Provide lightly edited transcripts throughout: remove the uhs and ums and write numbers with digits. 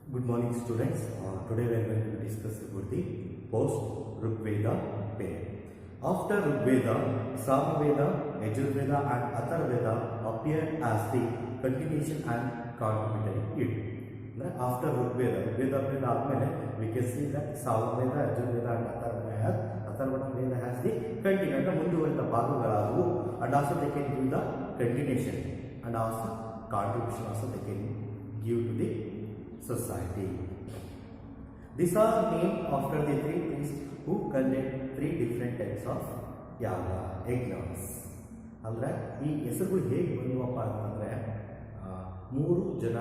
Good morning, students. Today we are going to discuss about the post Rigveda period. After Rigveda, Samaveda, Yajurveda and Atharveda appeared as the continuation and contributory it. After Rigveda period ಆದ್ಮೇಲೆ we can see that Samaveda, Yajurveda and Atharvada Veda has the continuation ಮುಂದುವರಿದ ಭಾಗಗಳಾದವು and also they can give the continuation and also contribution also they can give to the society. These are named after the three priests who conduct three different types of yaga, yajnas. ಅಂದರೆ ಈ ಹೆಸರುಗಳು ಹೇಗೆ ಬಂದುವಪ್ಪ ಅಂತಂದರೆ ಮೂರು ಜನ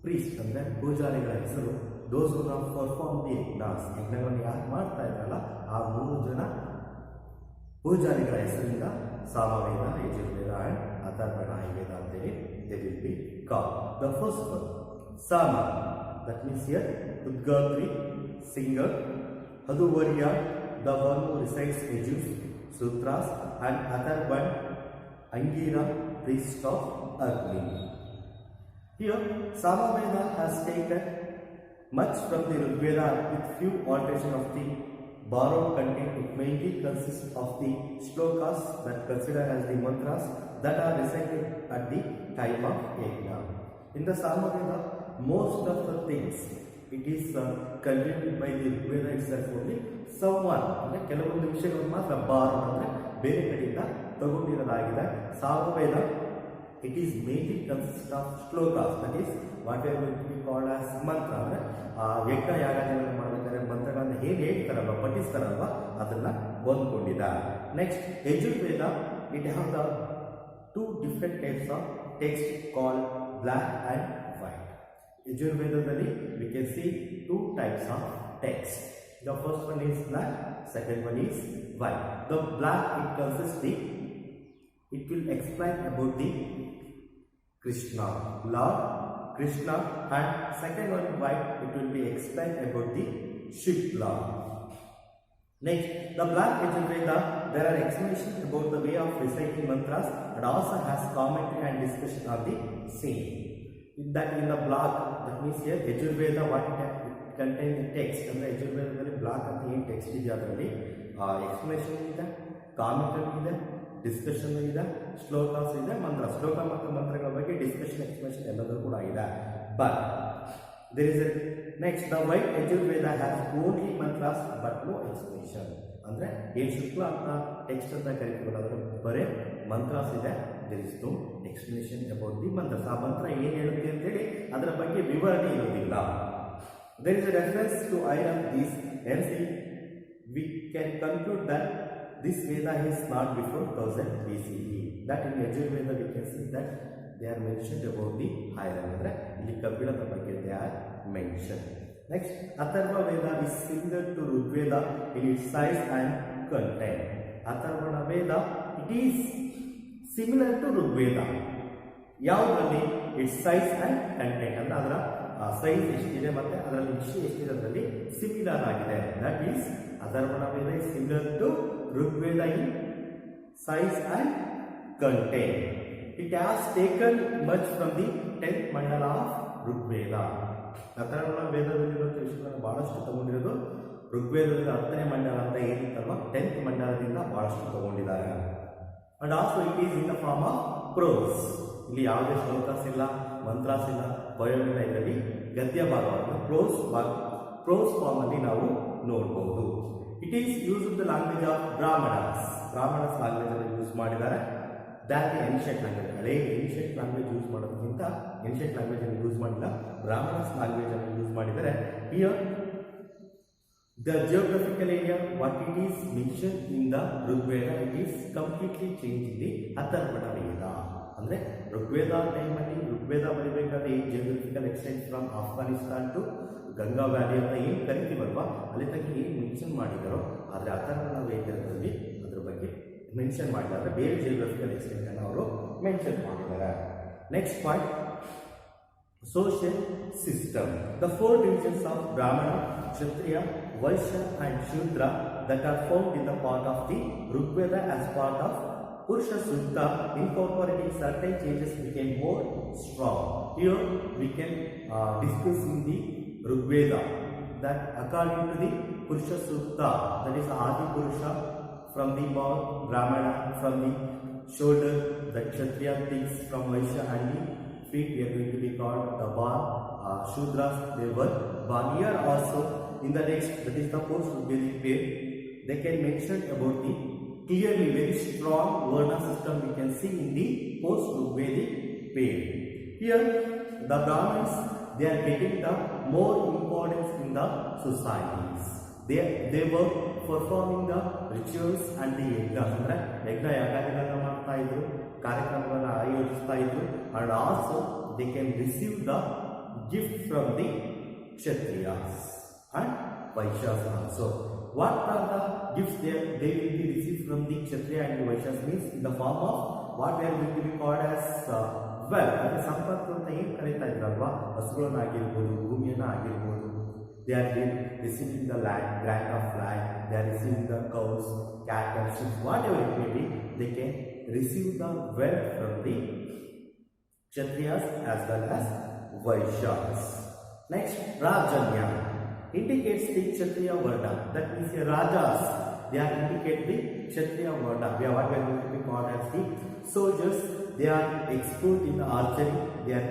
priest ಅಂದರೆ ಪೂಜಾರಿಗಳ ಹೆಸರು ದೋಸ್ who have perform the ಯಜ್ನಾಸ್ ಯಜ್ಞಗಳನ್ನು ಯಾರು ಮಾಡ್ತಾ ಇದ್ದಾರಲ್ಲ ಆ ಮೂರು ಜನ ಪೂಜಾರಿಗಳ ಹೆಸರಿಂದ ಸಾಮವೇದ ಯಜುರ್ವೇದ ಆ್ಯಂಡ್ ಅಥರ್ವಣ ವೇದ ಅಂತೇಳಿ they will B call. The first one Sama, that means here Udgatri, singer, Haduvarya, the one who recites Yajus, Sutras, and Atharvan, Angira, priest of Agni. Here, Samaveda has taken much from the Rigveda with few alterations of the borrowed content. It mainly consists of the shlokas that considered as the mantras that are recited at the time of Yajna. In the Samaveda, most of the things it is contained by the Rigveda itself only. Someone ಅಂದರೆ ಕೆಲವೊಂದು ವಿಷಯಗಳು ಮಾತ್ರ ಬಾರೋ ಅಂದರೆ ಬೇರೆ ಕಡೆಯಿಂದ ತಗೊಂಡಿರೋದಾಗಿದೆ. Samaveda it is mainly consist of shlokas, that is what are going to be called as mantra. ಅಂದರೆ ಯಜ್ಞ ಯಾಗಾದಿಗಳನ್ನು ಮಾಡಬೇಕಾದ್ರೆ ಮಂತ್ರಗಳನ್ನು ಹೇಗೆ ಹೇಳ್ತಾರಲ್ವ ಪಠಿಸ್ತಾರಲ್ವ ಅದನ್ನು ಹೊಂದ್ಕೊಂಡಿದೆ. Next Yajurveda it have the two different types of text called black and white. Yajurvedadalli we can see two types of text. The first one is black, second one is white. The black it will explain about the Krishna, Lord Krishna, and second one white it will be explained about the Shiv Lord. Next, the black Yajurveda, there are explanations about the way of reciting mantras and also has commentary and discussion on the same. That in the block, that means here Yajurveda what it contains the text and the Yajurveda block ಅಂತ ಏನು text ಇದೆ ಅದರಲ್ಲಿ explanation ಇದೆ, commentary ಇದೆ, discussion ಇದೆ, ಶ್ಲೋಕಾಸ್ ಇದೆ, ಮಂತ್ರ ಶ್ಲೋಕ ಮತ್ತು ಮಂತ್ರಗಳ ಬಗ್ಗೆ ಡಿಸ್ಕಷನ್ ಎಕ್ಸ್ಪ್ಲನೇಷನ್ ಎಲ್ಲದೂ ಕೂಡ ಇದೆ. But there is a next the white Yajurveda has only mantras but no explanation. ಅಂದರೆ ಏನು ಶುಕ್ಲ ಅಂತ ಟೆಕ್ಸ್ಟ್ ಅಂತ ಕರಿತೀವಲ್ಲ ಅದರ ಬರೇ ಮಂತ್ರಾಸ್ ಇದೆ, there is no explanation about the mantras. ಆ ಮಂತ್ರ ಏನು ಹೇಳುತ್ತೆ ಅಂತೇಳಿ ಅದರ ಬಗ್ಗೆ ವಿವರಣೆ ಇರೋದಿಲ್ಲ. There is a reference to either of these, hence we can conclude that this Veda is not before 1000 BCE. That in Yajurveda we can see that they are mentioned about the higher ಅಂದರೆ ಇಲ್ಲಿ ಕಪಿಲದ ಬಗ್ಗೆ they are mentioned. Next, Atharva Veda is similar to Rigveda in its size and content. Atharvana Veda it is similar to Rigveda. ಯಾವುದರಲ್ಲಿ it's size and content ಅಂದರೆ ಅದರ size ಎಷ್ಟಿದೆ ಮತ್ತು ಅದರಲ್ಲಿ ವಿಷಯ ಎಷ್ಟಿದೆ ಅದರಲ್ಲಿ ಸಿಮಿಲರ್ ಆಗಿದೆ. That is Atharvana Veda is similar to Rigveda in size and content. It has taken much from the 10th mandala of Rigveda. Atharvana ವೇದದಲ್ಲಿರುವಂಥ ವಿಷಯಗಳನ್ನು ಬಹಳಷ್ಟು ತಗೊಂಡಿರೋದು ಋಗ್ವೇದದಿಂದ 10ನೇ ಮಂಡಲ ಅಂತ ಏನಿತ್ತಲ್ವ 10th ಮಂಡಲದಿಂದ ಬಹಳಷ್ಟು ತಗೊಂಡಿದ್ದಾರೆ. And also it is in the form of prose. ಇಲ್ಲಿ ಯಾವುದೇ ಶ್ಲೋಕಾಸ್ ಇಲ್ಲ, ಮಂತ್ರಾಸ್ ಇಲ್ಲ, ಬಯೋಮಿಲ್ಲ, ಇದರಲ್ಲಿ ಗದ್ಯ ಭಾಗವನ್ನು ಪ್ರೋಸ್ ಫಾರ್ಮ್ ಅಲ್ಲಿ ನಾವು ನೋಡಬಹುದು. It is use the language of Brahmanas language ಅನ್ನು ಯೂಸ್ ಮಾಡಿದ್ದಾರೆ. ದ್ಯಾಟ್ ಏನ್ಷಿಯಂಟ್ ಲ್ಯಾಂಗ್ವೇಜ್, ಹಳೆ ಏನ್ಷಿಯಂಟ್ ಲ್ಯಾಂಗ್ವೇಜ್ ಯೂಸ್ ಮಾಡೋದಕ್ಕಿಂತ ಏನ್ಷಿಯಂಟ್ ಲ್ಯಾಂಗ್ವೇಜ್ ಅನ್ನು ಯೂಸ್ ಮಾಡಿಲ್ಲ, ಬ್ರಾಹ್ಮಣಸ್ ಲ್ಯಾಂಗ್ವೇಜ್ ಅನ್ನು ಯೂಸ್ ಮಾಡಿದರೆ. Here the geographical area what it is mentioned in the Rigveda it is completely changed in the Atharvana Veda. ಅಂದರೆ ಋಗ್ವೇದ ಟೈಮಲ್ಲಿ ಋಗ್ವೇದ ಬರೀಬೇಕಾದ್ರೆ ಈ geographical extent from Afghanistan to Ganga valley ಅಂತ ಏನು ಕರಿತೀವಲ್ವ ಅಲ್ಲಿ ತನಕ ಏನು ಮೆನ್ಷನ್ ಮಾಡಿದಾರೋ ಆದರೆ ಅಥರ್ವಣ ವೇದದಲ್ಲಿ ಅದ್ರ ಬಗ್ಗೆ ಮೆನ್ಷನ್ ಮಾಡಿದ್ದಾರೆ, ಬೇರೆ ಜಿಯೋಗ್ರಫಿಕಲ್ ಎಕ್ಸ್ಟೆಂಟ್ ಅನ್ನು ಅವರು ಮೆನ್ಷನ್ ಮಾಡಿದ್ದಾರೆ. Next point, social system. The four divisions of Brahmana, Kshatriya, Vaishya and Shudra that are found in the part of the Rigveda as part of Purusha Sutta incorporating certain changes became more strong. Here we can discuss in the Rigveda that according to the Purusha Sutta, that is Adi Purusha, from the mouth, Brahmana, from the shoulder, the Kshatriya things from Vaishya, and the feet we are going to be called the Bar, Shudras, they were born. Here also in the next, that is the post-Rigvedic period, they can mention about the clearly very strong Varna system we can see in the post-Rigvedic period. Here the Brahmins, they are getting the more importance in the societies. They were performing the rituals and the yajnas. ಅಂದ್ರೆ ಯಜ್ಞ ಯಾಗಗಳನ್ನು ಮಾಡ್ತಾ ಇದ್ರು, ಕಾರ್ಯಕ್ರಮಗಳನ್ನು ಆಯೋಜಿಸ್ತಾ ಇದ್ರು, and also they can receive the gift from the Kshatriyas and Vaishyas also. What are the gifts they will be received from the Kshatriya and the Vaishyas means in the form of what they are going to be called as ಅಂದರೆ ಸಂಪತ್ತು ಅಂತ ಏನು ಕರೀತಾ ಇದ್ರಲ್ವಾ, ಹಸುಗಳನ್ನಾಗಿರ್ಬೋದು, ಭೂಮಿಯನ್ನು ಆಗಿರ್ಬೋದು. They are receiving the land, grant of land, they are receiving the cows, cattle, sheep, whatever it may be, they can receive the wealth from the Kshatriyas as well as Vaishyas. Next, Rajanya indicates the Kshatriya Varna. That means the Rajas, they are indicate the Kshatriya Varna. We are what we are going to be called as the soldiers. They are expert in archery. They are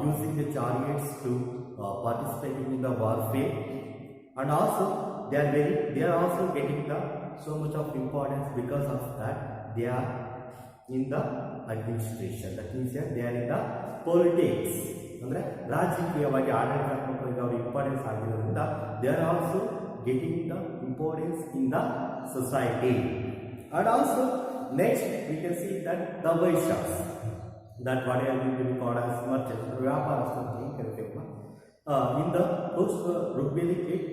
using the chariots to participating in the warfare, and also they are also getting the so much of importance because of that they are in the administration. That means they are in the politics. ಅಂದ್ರೆ ರಾಜಕೀಯವಾಗಿ ಆಡಳಿತಾತ್ಮಕವಾಗಿ ಅವರು importance ಆಗಿರೋದ್ರಿಂದ they are also getting the importance in the society. And also next we can see that the Vaishyas, that what are going to be called as merchants, ವ್ಯಾಪಾರಸ್ಥರು ಅಂತ ಏನು ಕರಿತೀವಿ. In the post-Rigvedic age,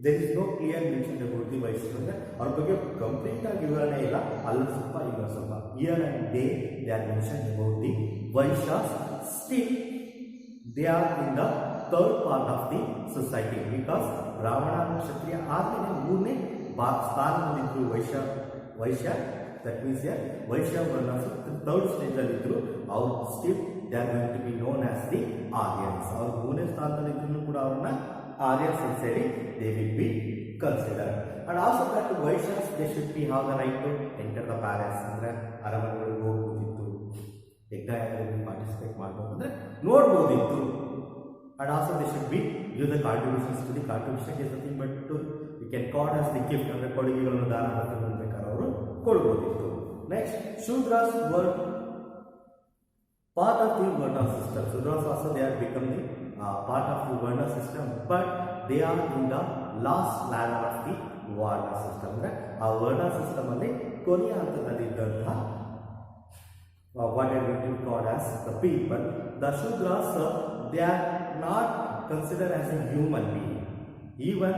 there is no clear mention about the Vaishyas. ಅಂದರೆ ಅವ್ರ ಬಗ್ಗೆ complete ಆಗಿ ವಿವರಣೆ ಇಲ್ಲ, ಅಲ್ಲಿ ಸ್ವಲ್ಪ ಇಲ್ಲ ಸ್ವಲ್ಪ. Here and there they are mentioned about the Vaishyas. Still they are in the third part of the society because Brahmana and Kshatriya ಆದ್ಮೇಲೆ ಮೂರನೇ ಸ್ಥಾನದಲ್ಲಿದ್ದರು ವೈಶ್ಯ. That means here Vaishya Varnas third stage ಅಲ್ಲಿ ಇದ್ರು. ಅವ್ರು still they are going to be known as the Aryans. ಅವ್ರು ಮೂರನೇ ಸ್ಥಾನದಲ್ಲಿ ಇದ್ರು ಕೂಡ ಅವ್ರನ್ನ Aryans ಅಂತ ಹೇಳಿ they will be considered. And also that Vaishyas they should be have the right to enter the palace. ಅಂದ್ರೆ ಅರಮನೆಗಳಿಗೆ ಹೋಗ್ಬೋದಿತ್ತು, ಯಜ್ಞಯಾಗದಲ್ಲಿ ಪಾರ್ಟಿಸಿಪೇಟ್ ಮಾಡ್ಬೋದು ಅಂದ್ರೆ ನೋಡ್ಬೋದಿತ್ತು. And also they should be give the contributions to the contribution is nothing but to we can call as the gift. ಅಂದ್ರೆ ಕೊಡುಗೆಗಳನ್ನು ದಾನ ಬೇಕಾದ್ರೆ ಅವರು ಕೊಡ್ಬೋದಿತ್ತು. Next, Shudras were part of the Varna system. Shudras also they are becoming part of the Varna system, but they are in the last ladder of the Varna system. ಅಂದ್ರೆ ಆ ವರ್ಣ system ಅಲ್ಲಿ ಕೊನೆಯ ಹಂತದಲ್ಲಿ ಇದ್ದಂತಹ what are going to be called as the people. The Shudras they are not considered as a human being. Even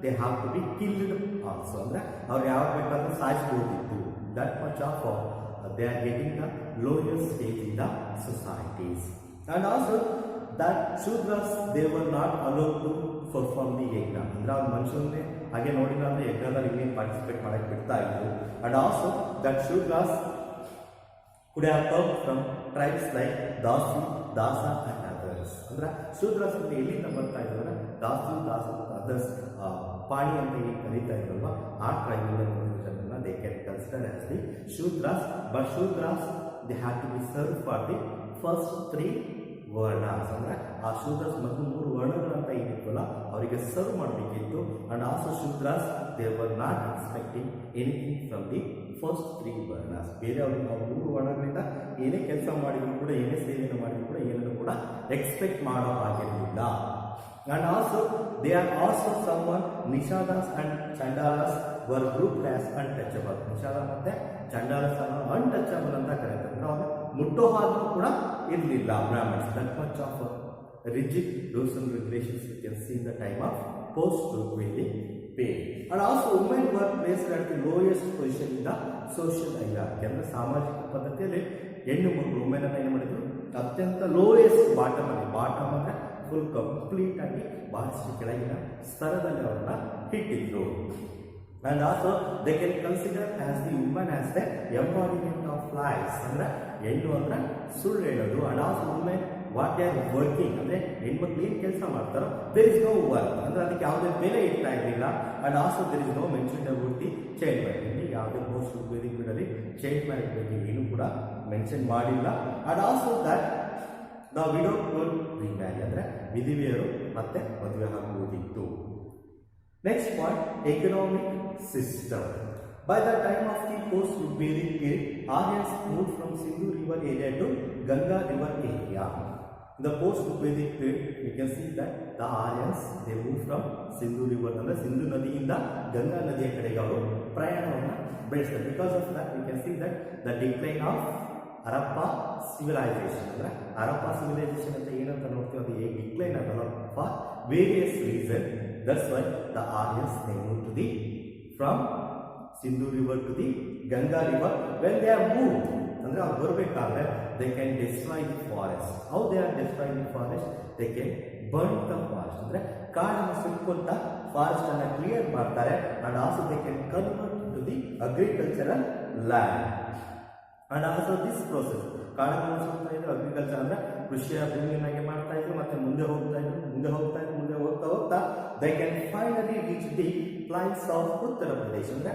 they have to be killed also. ಅಂದ್ರೆ ಅವ್ರು ಯಾವ ಬೇಕಾದ್ರೂ ಸಾಯಿಸಬಹುದಿತ್ತು. That much of they are getting the lowest stage in the societies. And also that Shudras they were not allowed to perform the yajna. ಅಂದ್ರೆ ಅವ್ರ ಮನುಷ್ಯರನ್ನೇ ಹಾಗೆ ನೋಡಿಲ್ಲ ಅಂದ್ರೆ ಯಜ್ಞದಲ್ಲಿ ಇನ್ನೇನು ಪಾರ್ಟಿಸಿಪೇಟ್ ಮಾಡಕ್ಕೆ ಬಿಡ್ತಾ ಇದ್ರು. And also that Shudras could have come from tribes like Dasu, Dasa and others. ಅಂದ್ರೆ ಶೂದ್ರಸ್ ಅಂತ ಎಲ್ಲಿಂದ ಬರ್ತಾ ಇದ್ದಾರೆ, ದಾಸು, ದಾಸ ಮತ್ತು ಅದರ್ಸ್, ಪಾಣಿ ಅಂತ ಏನು ಕರೀತಾ ಇದ್ರಲ್ವ ಆ ಟ್ರೈಬಿಂದ ಬಂದಿರೋ ಜನರನ್ನ they can consider as the Shudras. But Shudras they have to be serve for the first 3 varnas. ಅಂದ್ರೆ ಆ ಶೂದ್ರಸ್ ಮತ್ತು 3 ವರ್ಣಗಳಂತ ಏನಿತ್ತಲ್ಲ ಅವರಿಗೆ ಸರ್ವ್ ಮಾಡಬೇಕಿತ್ತು. And also Shudras they were not expecting anything from the first 3 varnas. ಬೇರೆ ಅವ್ರಿಗೆ ನಾವು 3 ವರ್ಣಗಳಿಂದ ಏನೇ ಕೆಲಸ ಮಾಡಿದ್ರು ಕೂಡ, ಏನೇ ಸೇವೆಯನ್ನು ಮಾಡಿದ್ರು ಕೂಡ ಏನನ್ನು ಕೂಡ ಎಕ್ಸ್ಪೆಕ್ಟ್ ಮಾಡೋ ಆಗಿರಲಿಲ್ಲ. And also they are also someone Nishadas and Chandalas were grouped as untouchable. ನಿಷಾದ ಮತ್ತೆ ಚಂಡಾಲಸ್ ಅನ್ನು ಅನ್ಟಚಬಲ್ ಅಂತ ಕರೀತಾರೆ. ಅವರು ಮುಟ್ಟೋ ಹಾಗೆ ಕೂಡ ಇರಲಿಲ್ಲ Brahmins. That much of rigid rules and regulations you can see in the time of post-Rigvedic period. And also women were placed at the lowest position in the social hierarchy. ಅಂದ್ರೆ ಸಾಮಾಜಿಕ ಪದ್ಧತಿಯಲ್ಲಿ ಹೆಣ್ಣು ಮಕ್ಕಳು ವುಮೆನ್ ಅನ್ನು ಏನು ಮಾಡಿದ್ರು ಅತ್ಯಂತ ಲೋಯೆಸ್ಟ್ ಬಾಟಮ್ ಅಲ್ಲಿ, ಬಾಟಮ್ ಅಂದ್ರೆ ಕಂಪ್ಲೀಟ್ ಆಗಿ ಬಹಳಷ್ಟು ಕೆಳಗಿನ ಸ್ತರದಲ್ಲಿ ಅವರನ್ನ ಇಟ್ಟಿದ್ರು. and also they can consider as the woman as the embodiment of lies ಅಂದ್ರೆ ಹೆಣ್ಣು ಅಂದ್ರೆ ಸುಳ್ಳು ಹೇಳೋದು, and also women what they are working ಅಂದ್ರೆ ಹೆಣ್ಮಕ್ಳು ಏನು ಕೆಲಸ ಮಾಡ್ತಾರೋ there is no work ಅಂದ್ರೆ ಅದಕ್ಕೆ ಯಾವುದೇ ಬೆಲೆ ಇರ್ತಾ ಇರಲಿಲ್ಲ, and also there is no mention about the child marriage. ಇಲ್ಲಿ ಯಾವುದೇ ಮೋಸ್ಟ್ ವೇದಿಕ್ ಅಲ್ಲಿ ಚೈಲ್ಡ್ ಮ್ಯಾರೇಜ್ ಬಗ್ಗೆ ಏನು ಕೂಡ ಮೆನ್ಷನ್ ಮಾಡಿಲ್ಲ, and also that the widow could remarry ಅಂದ್ರೆ ವಿಧವೆಯರು ಮತ್ತೆ ಮದುವೆ ಆಗುವುದಿತ್ತು. Next point, economic system. By the time of the post-Vedic period, Aryans moved from Sindhu river area to Ganga river area. In the post-Vedic period, we can see that the Aryans they moved from Sindhu river ಅಂದ್ರೆ ಸಿಂಧು ನದಿಯಿಂದ ಗಂಗಾ ನದಿಯ ಕಡೆಗೆ ಅವರು ಪ್ರಯಾಣವನ್ನು ಬೆಳೆಸ್ತಾರೆ. Because of that, we can see that the decline of Harappa civilization ಅಂದ್ರೆ Harappa civilisation ಅಂತ ಏನಂತ ನೋಡ್ತೀವಿ ಅದು ಹೇಗೆ ಡಿಕ್ಲೈನ್ ಆಗಲ್ಲ for various reason. That's why the Aryans they moved to the from Sindhu river to the Ganga river. When they are moved ಅಂದ್ರೆ ಅವ್ರು ಬರಬೇಕಾದ್ರೆ they can destroy the forest. How they are destroying the forest? They can burn the forest ಅಂದ್ರೆ ಕಾಡನ್ನು ಸುಟ್ಕೊಂತ forest ಅನ್ನ clear ಮಾಡ್ತಾರೆ, and also they can convert to the agricultural land. And also this process ಕಾಡನ್ನು ಸುಡ್ತಾ ಇದ್ರು agriculture ಅಂದ್ರೆ ಕೃಷಿಯ ಭೂಮಿಯನ್ನಾಗಿ ಮಾಡ್ತಾ ಇದ್ರು, ಮತ್ತೆ ಮುಂದೆ ಹೋಗ್ತಾ ಹೋಗ್ತಾ they can finally reach the plains of Uttar Pradesh ಅಂದ್ರೆ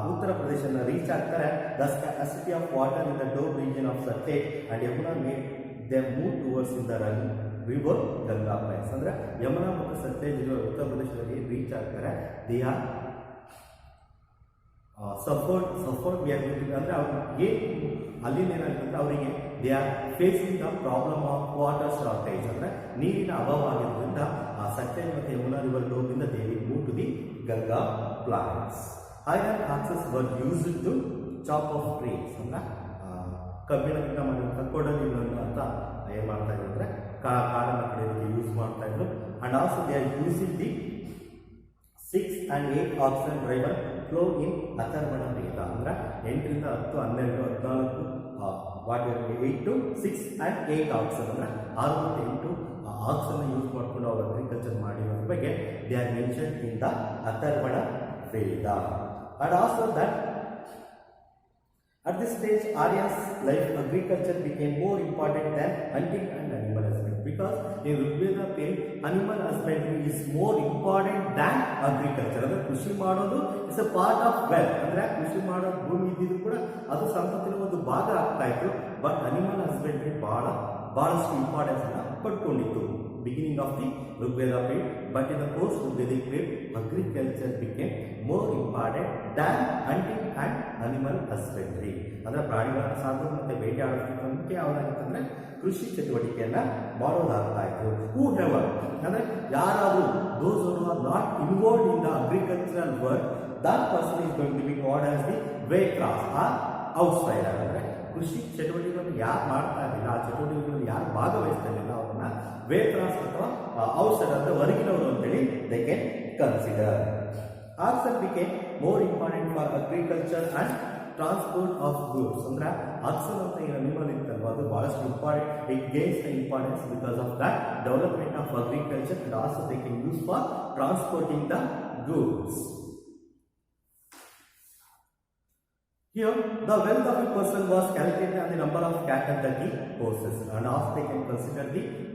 ಉತ್ತರ ಪ್ರದೇಶನ ರೀಚ್ ಆಗ್ತಾರೆ. The scarcity of water in the Doab region of Satluj and Yamuna made them move towards in the river Ganga plains ಅಂದ್ರೆ ಯಮುನಾ ಮತ್ತು ಸತ್ಲೇಜ್ ಇರುವ ಉತ್ತರ ಪ್ರದೇಶದಲ್ಲಿ reach ಆಗ್ತಾರೆ. they are suffered we are ಅಂದ್ರೆ ಅವ್ರಿಗೆ ಅಲ್ಲಿಂದ ಏನಾಗುತ್ತೆ ಅವರಿಗೆ they are facing the problem of water shortage ಅಂದ್ರೆ ನೀರಿನ ಅಭಾವ ಆಗಿರೋದ್ರಿಂದ ಆ ಸತ್ಲೇಜ್ ಮತ್ತು ಯಮುನಾ ರಿವರ್ ಡೋಬ್ನಿಂದ they will move to the Ganga plains. Iron axes were used to chop off trees ಅಂದ್ರೆ ಕಬ್ಬಿಣದಿಂದ ಮಾಡಿದಂಥ ಕೊಡಲಿಗಳನ್ನು ಅಂತ ಏನು ಮಾಡ್ತಾ ಇದ್ರು ಅಂದ್ರೆ ಕಾಡನ್ನು ಕಡೆಯೋದಕ್ಕೆ ಯೂಸ್ ಮಾಡ್ತಾ ಇದ್ರು. And also they are using the 6 and 8 oxen driven flow in Atharvana Veda ಅಂದ್ರೆ 8 ರಿಂದ 10, 12, 14 8 to 6 and 8 oxen ಅಂದ್ರೆ 6 ಮತ್ತು 8 ಆಕ್ಸನ್ ಯೂಸ್ ಮಾಡಿಕೊಂಡು ಅವರು ಅಗ್ರಿಕಲ್ಚರ್ ಮಾಡಿರೋದ್ರ ಬಗ್ಗೆ they are mention in the Atharvana Veda. And also that at this stage Arya's life agriculture became more important than hunting and animal husbandry, because in Rigveda period animal husbandry is more important than agriculture. ಅಂದ್ರೆ ಕೃಷಿ ಮಾಡೋದು is a part of wealth ಅಂದ್ರೆ ಕೃಷಿ ಮಾಡೋ ಭೂಮಿ ಇದ್ದಿದ್ದು ಕೂಡ ಅದು ಸಂಪತ್ತಿನ ಒಂದು ಭಾಗ ಆಗ್ತಾ ಇತ್ತು, ಬಟ್ ಅನಿಮಲ್ ಹಸ್ಬೆಂಡ್ರಿ ಬಹಳಷ್ಟು ಇಂಪಾರ್ಟೆನ್ಸ್ ಅನ್ನ ಪಡ್ಕೊಂಡಿತ್ತು beginning of the Rigveda period. But in the post Rigvedic period agriculture became more important than hunting and animal husbandry. ಅಂದ್ರೆ ಪ್ರಾಣಿಗಳನ್ನು ಸಾಕೋದು ಮತ್ತೆ ಬೇಟೆಯಾಡೋದಕ್ಕೆ ಅವರಾಗಿತ್ತಂದ್ರೆ ಕೃಷಿ ಚಟುವಟಿಕೆಯನ್ನ ಮಾಡೋದಾಗ್ತಾ ಇತ್ತು. ಹೂ ಹೆವರ್ ಅಂದ್ರೆ ಯಾರಾದರೂ those who are not involved in the agricultural work, that person is going to be called as the Vetras or outsider. ಅಂದ್ರೆ ಕೃಷಿ ಚಟುವಟಿಕೆಗಳನ್ನು ಯಾರು ಮಾಡ್ತಾ ಇರಲಿಲ್ಲ, ಆ ಚಟುವಟಿಕೆಗಳಲ್ಲಿ ಯಾರು ಭಾಗವಹಿಸ್ತಾ ಇರಲಿಲ್ಲ ಅವ್ರನ್ನ ವೇತ್ರಾಸ್ ಅಥವಾ ಔಟ್ಸೈಡರ್ ಅಂದ್ರೆ ಹೊರಗಿನವರು ಅಂತೇಳಿ they can consider. Oxen became more important for agriculture and transport of goods ಅಂದ್ರೆ ಆಕ್ಸನ್ ಅಂತ ಏನು ಅನಿಮಲ್ ಇತ್ತಲ್ವ ಅದು ಬಹಳಷ್ಟು important. It gains the importance because of that development of agriculture and also they can use for transporting the goods. Here, the wealth of a person was calculated on the number of cattle that he possessed, and also they can consider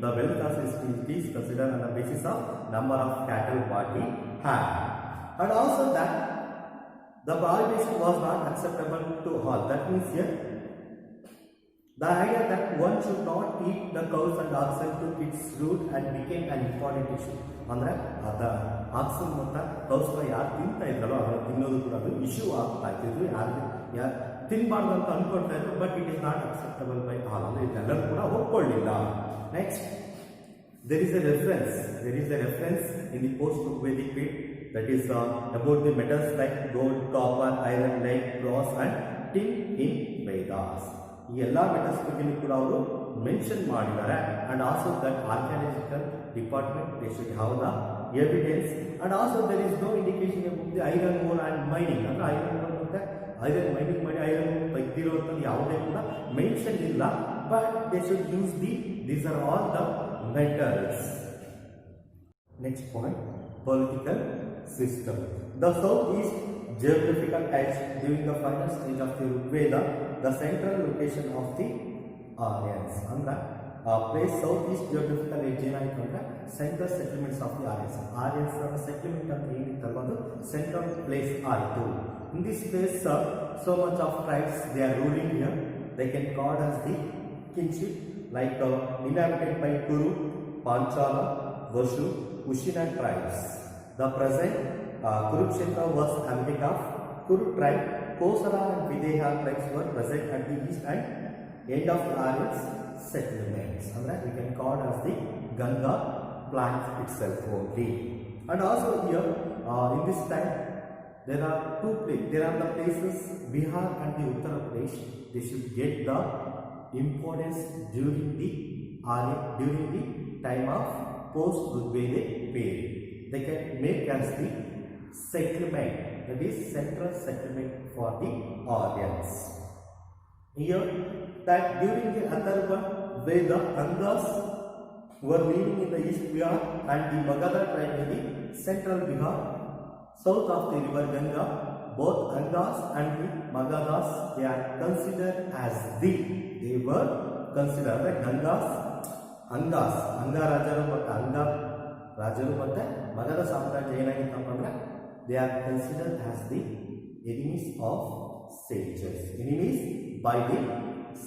the wealth of his is considered on the basis of number of cattle what he had, and also that the prohibition was not acceptable to all. That means here the idea that one should not eat the cows and oxen took its root and became an important issue. ಅಂದ್ರೆ ಅದ ಆಕ್ಸನ್ ಮತ್ತು ಕೌಸ್ನ ಯಾರು ತಿಂತಾ ಇದ್ರಲ್ಲ ಅದನ್ನು ತಿನ್ನೋದು ಕೂಡ ಅದು ಇಶ್ಯೂ ಆಗ್ತಾ ಇತ್ತು. ಯಾರು ತಿನ್ಬಾರ್ದು ಅಂತ ಅನ್ಕೊಳ್ತಾ ಇದ್ರು, but it is not acceptable by all ಅಂದ್ರೆ ಇದೆಲ್ಲರೂ ಕೂಡ ಒಪ್ಕೊಳ್ಳಿಲ್ಲ. Next there is a reference in the post Vedic period, that is about the metals like gold, copper, iron, lead, bronze and tin in Vedas. ಈ ಎಲ್ಲ metals ಬಗ್ಗೆ ಕೂಡ ಅವರು mention ಮಾಡಿದ್ದಾರೆ. And also that archaeological department they should have the evidence. And also there is no indication about the iron ore and mining ಅಂದ್ರೆ iron ore ಮತ್ತೆ iron mining ಮಾಡಿ iron ತೆಗೆದಿರುವಂಥದ್ದು ಯಾವುದೇ ಕೂಡ ಮೆನ್ಷನ್ ಇಲ್ಲ, but they should use these are all the metals. Next point, political system. The southeast geographical edge during the final stage of the Rigveda, the central location of the Aryans. Andra place southeast geographical edge ಏನಾಯ್ತು ಅಂದ್ರೆ central settlements of the Aryans settlement ಅಂತ ಏನಿತ್ತಲ್ಲ ಒಂದು central place ಆಯಿತು. In this place, so much of tribes they are ruling here. They can call as the kinship, like inhabited by Kuru, Panchala, Vashu, Ushina tribes. The present Kurukshetra was inhabited of Kuru tribe. Kosala and Videha tribes were present at the east and end of the Aryans settlements. And we can call as the Ganga plant itself only. And also here in this time there are the places Bihar and the Uttar Pradesh. They should get the importance during the time of post-Rigvedic period. They can make as the settlement, that is central settlement for the Aryans. Here that during the Atharva Veda, Angas were living in the East Bihar and the Magadha tribe in the central Bihar, south of the river Ganga. Both Angas and the Magadhas, they are considered as they were considered the Angas, Anga Rajaru ಮತ್ತೆ Magadha ಸಾಮ್ರಾಜ್ಯ ಏನಾಗಿತ್ತಪ್ಪ ಅಂದ್ರೆ they are considered as the enemies of sages, enemies by the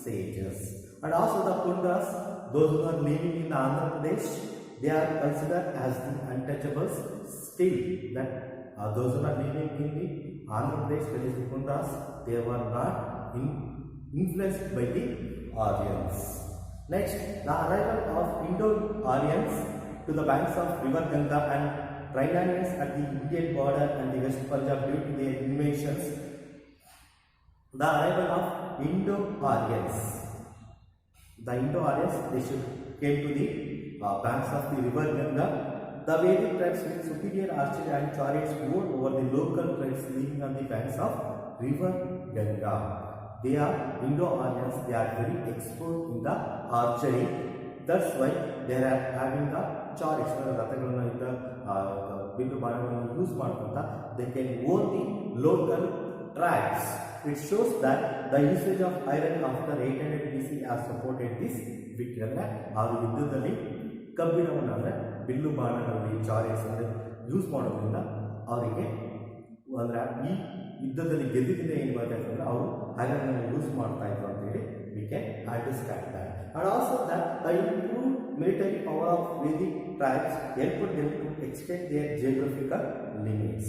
sages. And also the Kundas, those who are living in Andhra Pradesh, they are considered as the untouchables. Still that those who are living in the Andhra Pradesh, that is the Kundas, they were not influenced by the Aryans. Next, the arrival of Indo-Aryans to the banks of river Ganga and Trilanians at the Indian border and the West Punjab due to their invasions. The arrival of Indo-Aryans. The Indo-Aryans, they came to the banks of the river Ganga. The Vedic tribes with superior archery and chariots ruled over the local tribes living on the banks of river Ganga. They are Indo-Aryans, they are very expert in the archery. That's why they are having the chariots, use ಮಾಡ್ಕೊಂತ they can own the local tribes. It shows that the usage of iron after 800 BC has supported this victory. ಅಂದ್ರೆ ಅವರು ಯುದ್ಧದಲ್ಲಿ ಕಬ್ಬಿಣವನ್ನು ಅಂದರೆ bill ಬಾಣಗಳಲ್ಲಿ chariots ಅಂದರೆ use ಮಾಡೋದ್ರಿಂದ ಅವರಿಗೆ ಅಂದರೆ ಈ ಯುದ್ಧದಲ್ಲಿ ಗೆದ್ದಿದ್ದ ಏನು ಬರ್ತಂದ್ರೆ ಅವರು ಐರನ್ ಯೂಸ್ ಮಾಡ್ತಾ ಇದ್ರು ಅಂತ ಹೇಳಿ we can understand that. And also that the improved military power of Vedic tribes helped them to extend their geographical limits.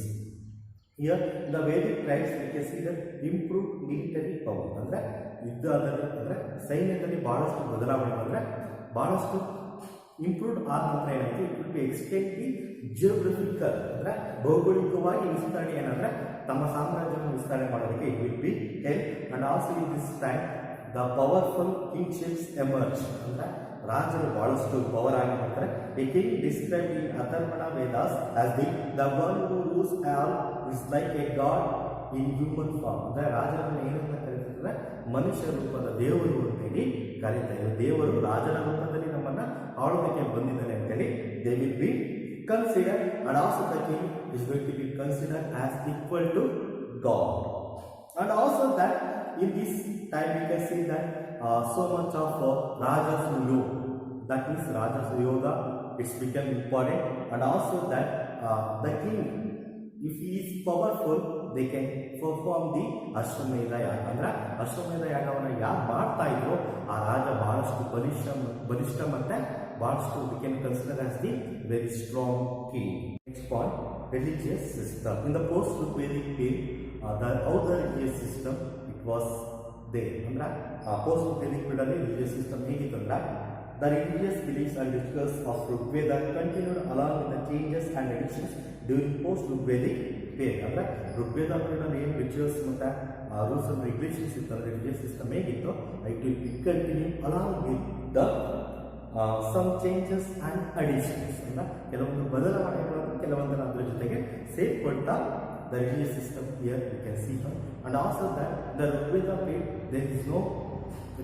Here the Vedic tribes we can see the improved military power. ಅಂದರೆ ಯುದ್ಧದಲ್ಲಿ ಅಂದರೆ ಸೈನ್ಯದಲ್ಲಿ ಬಹಳಷ್ಟು ಬದಲಾವಣೆ ಅಂದರೆ ಬಹಳಷ್ಟು improved ಆದ ನಂತರ ಏನಾಯಿತು, it will be extend the geographical ಅಂದರೆ ಭೌಗೋಳಿಕವಾಗಿ ವಿಸ್ತರಣೆ ಏನಂದರೆ ತಮ್ಮ ಸಾಮ್ರಾಜ್ಯವನ್ನು ವಿಸ್ತರಣೆ ಮಾಡೋದಕ್ಕೆ it will be help. And also in this time the powerful kingships emerge. ಅಂದರೆ ರಾಜರು ಬಹಳಷ್ಟು ಪವರ್ ಆಗಿ ಬರ್ತಾರೆ. A king describe in Atharvana Vedas as the one who rules all is like a god in human form. ಅಂದರೆ ರಾಜರನ್ನು ಏನಂತ ಕರೀತಾರೆ, ಮನುಷ್ಯ ರೂಪದ ದೇವರು ಅಂತೇಳಿ ಕರೀತಾರೆ. ದೇವರು ರಾಜನ ರೂಪದಲ್ಲಿ ನಮ್ಮನ್ನ ಆಳೋದಕ್ಕೆ ಬಂದಿದ್ದಾನೆ ಅಂತೇಳಿ they will be consider. And also the king is going to be consider as equal to god. And also that in this time we can see that so much of Rajasu Yoga, that means Rajasu Yoga, it's become important. And also that the king, if he is powerful, they can perform the Ashwamedha Yaga. ಅಂದ್ರೆ ಅಶ್ವಮೇಧ ಯಾಗವನ್ನು ಯಾರು ಮಾಡ್ತಾ ಇದ್ರು ಆ ರಾಜ ಬಹಳಷ್ಟು ಬಲಿಷ್ಠ ಮತ್ತೆ ಬಹಳಷ್ಟು we can consider as the very strong king. Next point, religious system. In the post-Vedic period, how the religious system was there. ಅಂದ್ರೆ post-Vedic period ಅಲ್ಲಿ religious system ಹೇಗಿತ್ತು ಅಂದ್ರೆ the religious beliefs and rituals of Rigveda continued along with the changes and additions during post-Rigvedic period. ಅಂದ್ರೆ Rigveda period ಅಲ್ಲಿ ಏನು rituals ಮತ್ತೆ rules and regulations ಇತ್ತು ಅಂದ್ರೆ ರಿಲಿಜಿಯಸ್ ಸಿಸ್ಟಮ್ ಹೇಗಿತ್ತು, it will continue along with the some changes and additions. ಅಂದ್ರೆ ಕೆಲವೊಂದು ಬದಲಾವಣೆಗಳು ಕೆಲವೊಂದರ ಅದರ ಜೊತೆಗೆ ಸೇರ್ಕೊಳ್ತಾ the religious system here you can see her. And also that the Rigveda period there is no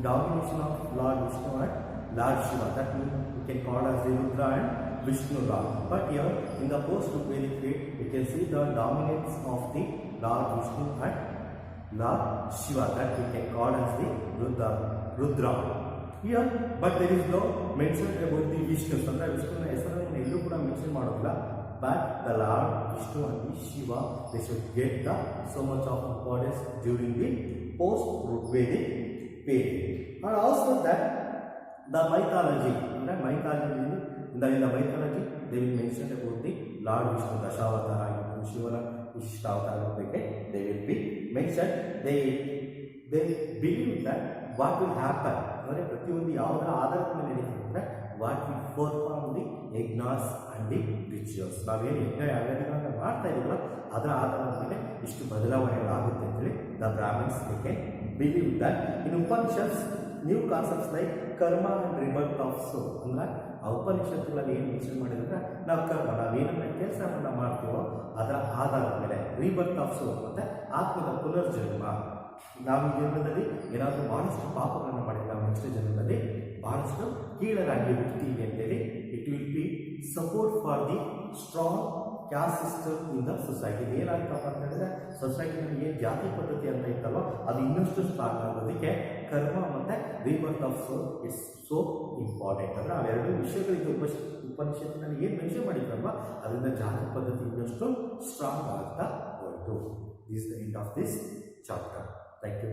domination of Lord Vishnu and Lord Shiva. That means we can call as the Rudra and Vishnu Lord. But here in the post-Vedic faith, we can see the dominance of the Lord Vishnu and Lord Shiva. That we can call as the Rudra. Here, but there is no mention about the Vishnu. Sometimes Vishnu ಹೆಸರನ್ನು ಎಲ್ಲೂ ಕೂಡ mention ಮಾಡೋದಿಲ್ಲ. But the Lord Vishnu and the Shiva, they should get so much of importance during the post-Vedic period. And also that the mythology, in the mythology, they will mention about the Lord Vishnu, Dashavatara, Shivana, Ishtavatara, they will be mentioned. They believe that what will happen, what will perform the yajnas and the rituals. ನಾವೇನು ಯಜ್ಞ ಯಾಗಗಳನ್ನು ಮಾಡ್ತಾ ಇದೀವಲ್ಲ ಅದರ ಆಧಾರದ ಮೇಲೆ ಇಷ್ಟು ಬದಲಾವಣೆಗಳಾಗುತ್ತೆ ಅಂತೇಳಿ the Brahmins believe that in Upanishads new concepts like ಕರ್ಮ and rebirth of ಸೋಲ್. ಅಂದ್ರೆ ಆ ಉಪನಿಷತ್ತುಗಳಲ್ಲಿ ಏನು ಮೆನ್ಷನ್ ಮಾಡಿದ್ರೆ ನಾವು ಕರ್ಮ ನಾವೇನನ್ನ ಕೆಲಸವನ್ನು ಮಾಡ್ತೀವೋ ಅದರ ಆಧಾರದ ಮೇಲೆ ರಿಬರ್ತ್ ಆಫ್ ಸೋಲ್ ಮತ್ತೆ ಆತ್ಮದ ಪುನರ್ಜನ್ಮ. ನಾವು ಈ ಜನ್ಮದಲ್ಲಿ ಏನಾದರೂ ಬಹಳಷ್ಟು ಪಾಪಗಳನ್ನು ಮಾಡಿದ್ರೆ ನಾವು ನೆಕ್ಸ್ಟ್ ಜನ್ಮದಲ್ಲಿ ಬಹಳಷ್ಟು ಕೀಳರಾಗಿ ಹುಡ್ತೀವಿ ಅಂತೇಳಿ it will be support for the strong caste system in the society. ಏನಾಗ್ತಪ್ಪ ಅಂತ ಹೇಳಿದ್ರೆ ಸೊಸೈಟಿನಲ್ಲಿ ಏನು ಜಾತಿ ಪದ್ಧತಿ ಅಂತ ಇತ್ತಲ್ವ ಅದು ಇನ್ನಷ್ಟು ಸ್ಟ್ರಾಂಗ್ ಆಗೋದಕ್ಕೆ ಕರ್ಮ ಮತ್ತು rebirth of soul it's so important. ಅಂದರೆ ಅವೆರಡು ವಿಷಯಗಳಿಗೆ ಉಪನಿಷತ್ತಿನಲ್ಲಿ ಏನು ಮೆನ್ಷನ್ ಮಾಡಿದ್ರಲ್ವ ಅದರಿಂದ ಜಾತಿ ಪದ್ಧತಿ ಇನ್ನಷ್ಟು ಸ್ಟ್ರಾಂಗ್ ಆಗ್ತಾ ಹೋಯಿತು. This the end of this chapter. Thank you.